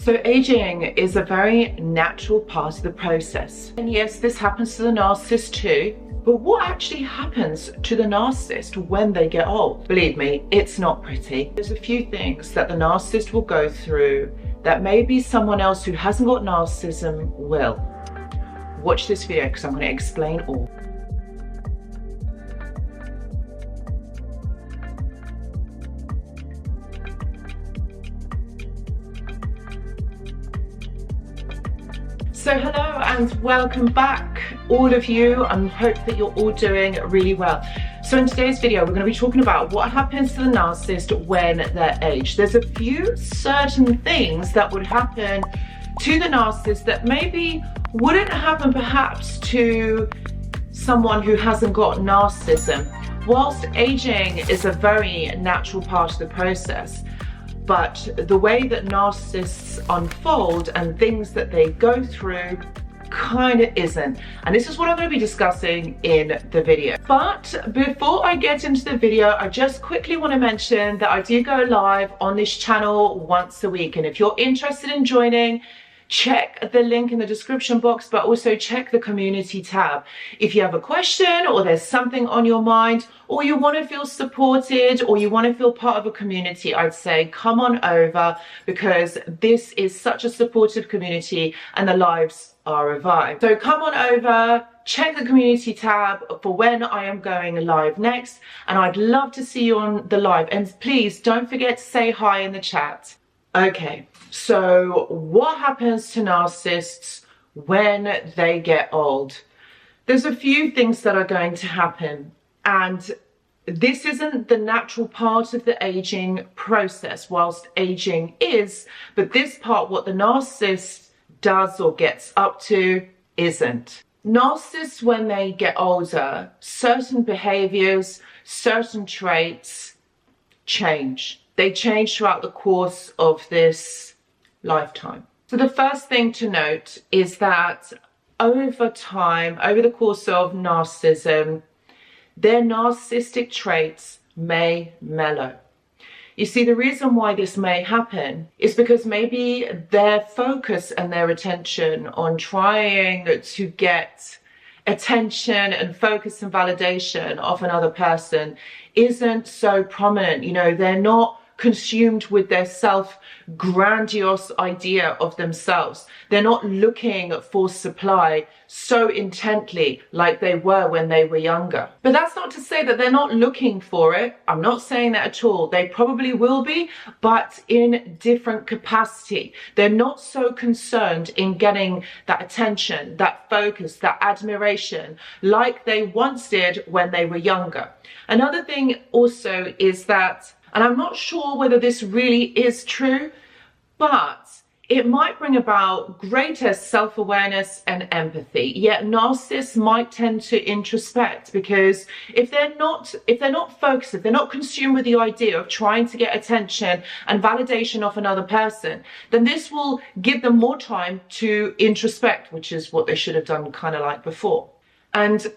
So aging is a very natural part of the process. And yes, this happens to the narcissist too. But what actually happens to the narcissist when they get old? Believe me, it's not pretty. There's a few things that the narcissist will go through that maybe someone else who hasn't got narcissism will. Watch this video because I'm going to explain all. So hello and welcome back all of you. I hope that you're all doing really well. So in today's video we're going to be talking about what happens to the narcissist when they're aged. There's a few certain things that would happen to the narcissist that maybe wouldn't happen perhaps to someone who hasn't got narcissism. Whilst aging is a very natural part of the process, but the way that narcissists unfold and things that they go through kind of isn't. And this is what I'm going to be discussing in the video. But before I get into the video, I just quickly want to mention that I do go live on this channel once a week. And if you're interested in joining, check the link in the description box, but also check the community tab. If you have a question or there's something on your mind, or you want to feel supported, or you want to feel part of a community, I'd say come on over, because this is such a supportive community and the lives are revived. So come on over, check the community tab for when I am going live next, and I'd love to see you on the live. And please don't forget to say hi in the chat. Okay, so what happens to narcissists when they get old? There's a few things that are going to happen, and this isn't the natural part of the aging process, whilst aging is, but this part, what the narcissist does or gets up to, isn't. Narcissists, when they get older, certain behaviors, certain traits change. They change throughout the course of this lifetime. So the first thing to note is that over time, over the course of narcissism, their narcissistic traits may mellow. You see, the reason why this may happen is because maybe their focus and their attention on trying to get attention and focus and validation of another person isn't so prominent. You know, they're not consumed with their grandiose idea of themselves. They're not looking for supply so intently like they were when they were younger. But that's not to say that they're not looking for it. I'm not saying that at all. They probably will be, but in different capacity. They're not so concerned in getting that attention, that focus, that admiration like they once did when they were younger. Another thing also is that, and I'm not sure whether this really is true, but it might bring about greater self-awareness and empathy. Yet narcissists might tend to introspect, because if they're not focused, if they're not consumed with the idea of trying to get attention and validation of another person, then this will give them more time to introspect, which is what they should have done kind of like before. And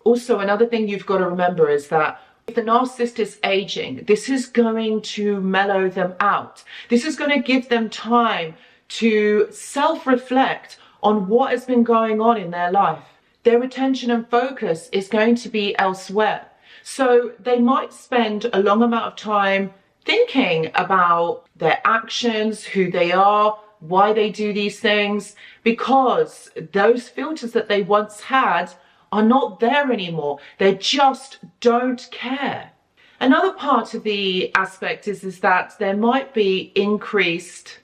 also another thing you've got to remember is that if the narcissist is aging, this is going to mellow them out. This is going to give them time to self-reflect on what has been going on in their life. Their attention and focus is going to be elsewhere. So they might spend a long amount of time thinking about their actions, who they are, why they do these things, because those filters that they once had are not there anymore. They just don't care. Another part of the aspect is that there might be increased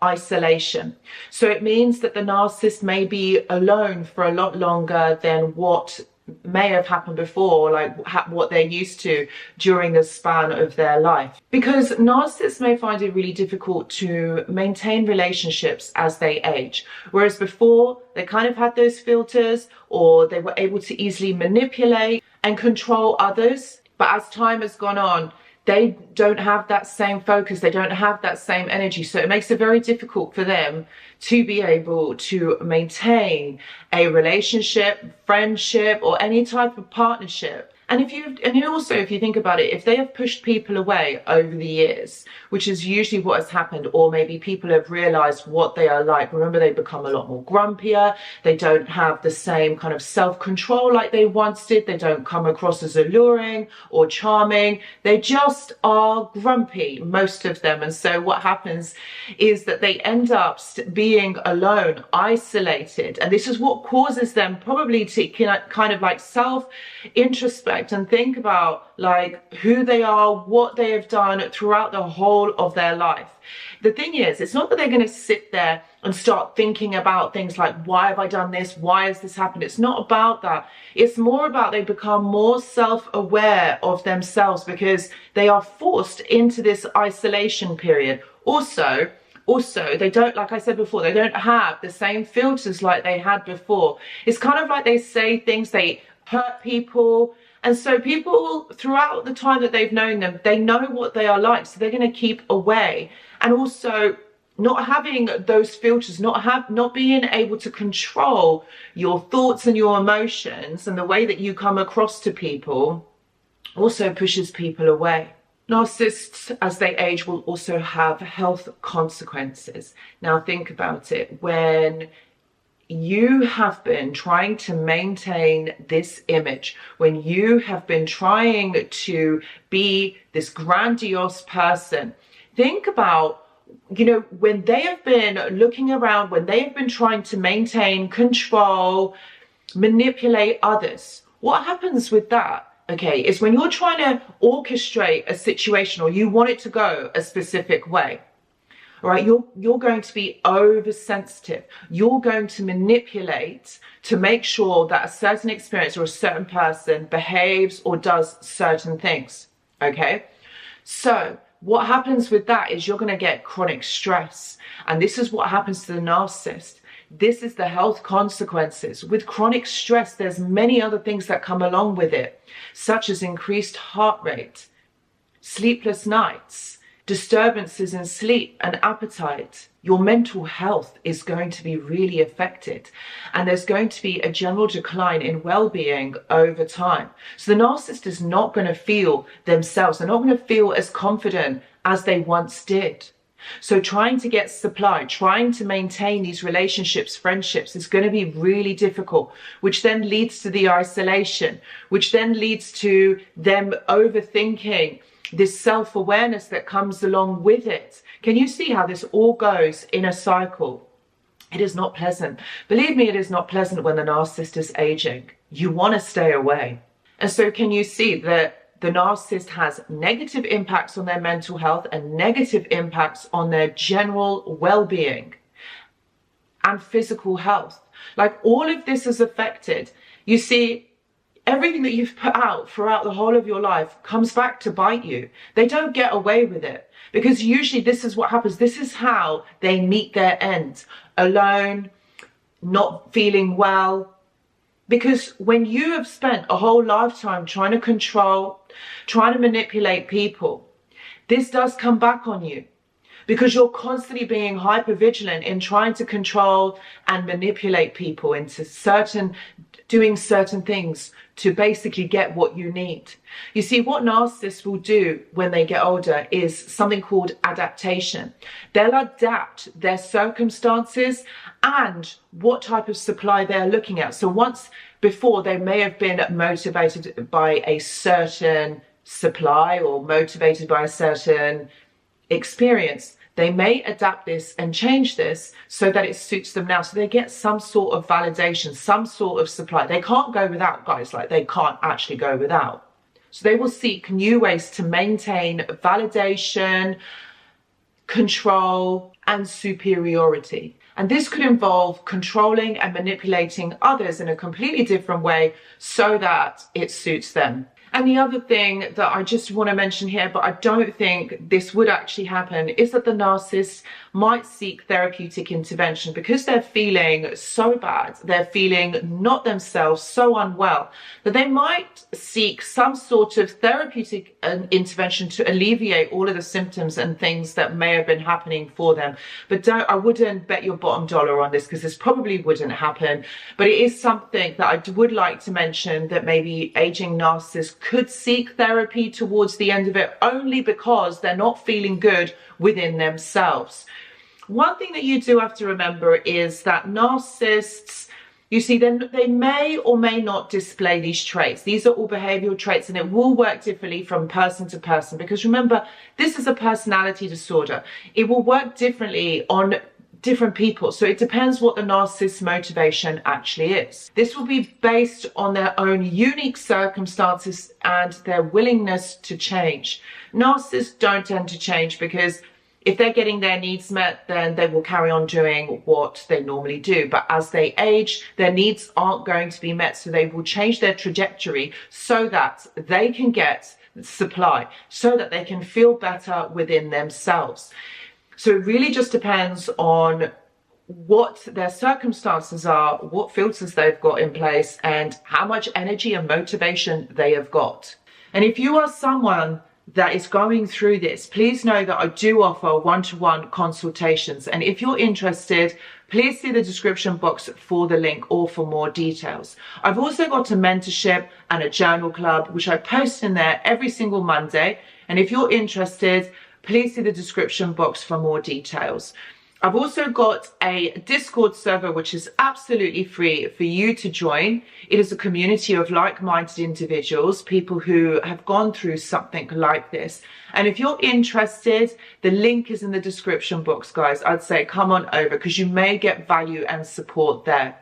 isolation. So it means that the narcissist may be alone for a lot longer than what may have happened before, like what they're used to during the span of their life. Because narcissists may find it really difficult to maintain relationships as they age. Whereas before, they kind of had those filters, or they were able to easily manipulate and control others. But as time has gone on, they don't have that same focus, they don't have that same energy. So it makes it very difficult for them to be able to maintain a relationship, friendship, or any type of partnership And also if you think about it, if they have pushed people away over the years, which is usually what has happened, or maybe people have realized what they are like. Remember, they become a lot more grumpier. They don't have the same kind of self-control like they once did. They don't come across as alluring or charming. They just are grumpy, most of them. And so what happens is that they end up being alone, isolated. And this is what causes them probably to kind of like self-introspect and think about like who they are, what they have done throughout the whole of their life. The thing is, it's not that they're going to sit there and start thinking about things like, why have I done this? Why has this happened? It's not about that. It's more about they become more self-aware of themselves because they are forced into this isolation period. Also, they don't, like I said before, they don't have the same filters like they had before. It's kind of like they say things, they hurt people. And so people throughout the time that they've known them, they know what they are like. So they're going to keep away. And also not having those filters, not being able to control your thoughts and your emotions and the way that you come across to people also pushes people away. Narcissists, as they age, will also have health consequences. Now think about it. When you have been trying to maintain this image, when you have been trying to be this grandiose person, think about, you know, when they have been looking around, when they have been trying to maintain control, manipulate others, what happens with that? Okay, is when you're trying to orchestrate a situation or you want it to go a specific way. All right, you're going to be oversensitive. You're going to manipulate to make sure that a certain experience or a certain person behaves or does certain things. Okay, so what happens with that is you're going to get chronic stress. And this is what happens to the narcissist. This is the health consequences. With chronic stress, there's many other things that come along with it, such as increased heart rate, sleepless nights, disturbances in sleep and appetite. Your mental health is going to be really affected, and there's going to be a general decline in well-being over time. So the narcissist is not going to feel themselves. They're not going to feel as confident as they once did. So trying to get supply, trying to maintain these relationships, friendships is going to be really difficult, which then leads to the isolation, which then leads to them overthinking, this self-awareness that comes along with it. Can you see how this all goes in a cycle? It is not pleasant. Believe me, it is not pleasant when the narcissist is aging. You want to stay away. And so can you see that the narcissist has negative impacts on their mental health and negative impacts on their general well-being and physical health? Like, all of this is affected. You see, everything that you've put out throughout the whole of your life comes back to bite you. They don't get away with it, because usually this is what happens. This is how they meet their end: alone, not feeling well. Because when you have spent a whole lifetime trying to control, trying to manipulate people, this does come back on you, because you're constantly being hyper vigilant in trying to control and manipulate people into doing certain things to basically get what you need. You see, what narcissists will do when they get older is something called adaptation. They'll adapt their circumstances and what type of supply they're looking at. So once before, they may have been motivated by a certain supply or motivated by a certain experience. They may adapt this and change this so that it suits them now. So they get some sort of validation, some sort of supply. They can't go without, guys. Like, they can't actually go without. So they will seek new ways to maintain validation, control, and superiority. And this could involve controlling and manipulating others in a completely different way so that it suits them. And the other thing that I just want to mention here, but I don't think this would actually happen, is that the narcissist might seek therapeutic intervention because they're feeling so bad, they're feeling not themselves, so unwell, that they might seek some sort of therapeutic intervention to alleviate all of the symptoms and things that may have been happening for them. But I wouldn't bet your bottom dollar on this, because this probably wouldn't happen. But it is something that I would like to mention, that maybe aging narcissists could seek therapy towards the end of it, only because they're not feeling good within themselves. One thing that you do have to remember is that narcissists, you see, they may or may not display these traits. These are all behavioral traits, and it will work differently from person to person, because remember, this is a personality disorder. It will work differently on different people. So it depends what the narcissist's motivation actually is. This will be based on their own unique circumstances and their willingness to change. Narcissists don't tend to change, because if they're getting their needs met, then they will carry on doing what they normally do. But as they age, their needs aren't going to be met. So they will change their trajectory so that they can get supply, so that they can feel better within themselves. So it really just depends on what their circumstances are, what filters they've got in place, and how much energy and motivation they have got. And if you are someone that is going through this, please know that I do offer one-to-one consultations. And if you're interested, please see the description box for the link or for more details. I've also got a mentorship and a journal club, which I post in there every single Monday. And if you're interested, please see the description box for more details. I've also got a Discord server, which is absolutely free for you to join. It is a community of like-minded individuals, people who have gone through something like this. And if you're interested, the link is in the description box, guys. I'd say come on over, because you may get value and support there.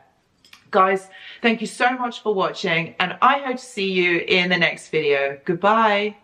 Guys, thank you so much for watching, and I hope to see you in the next video. Goodbye.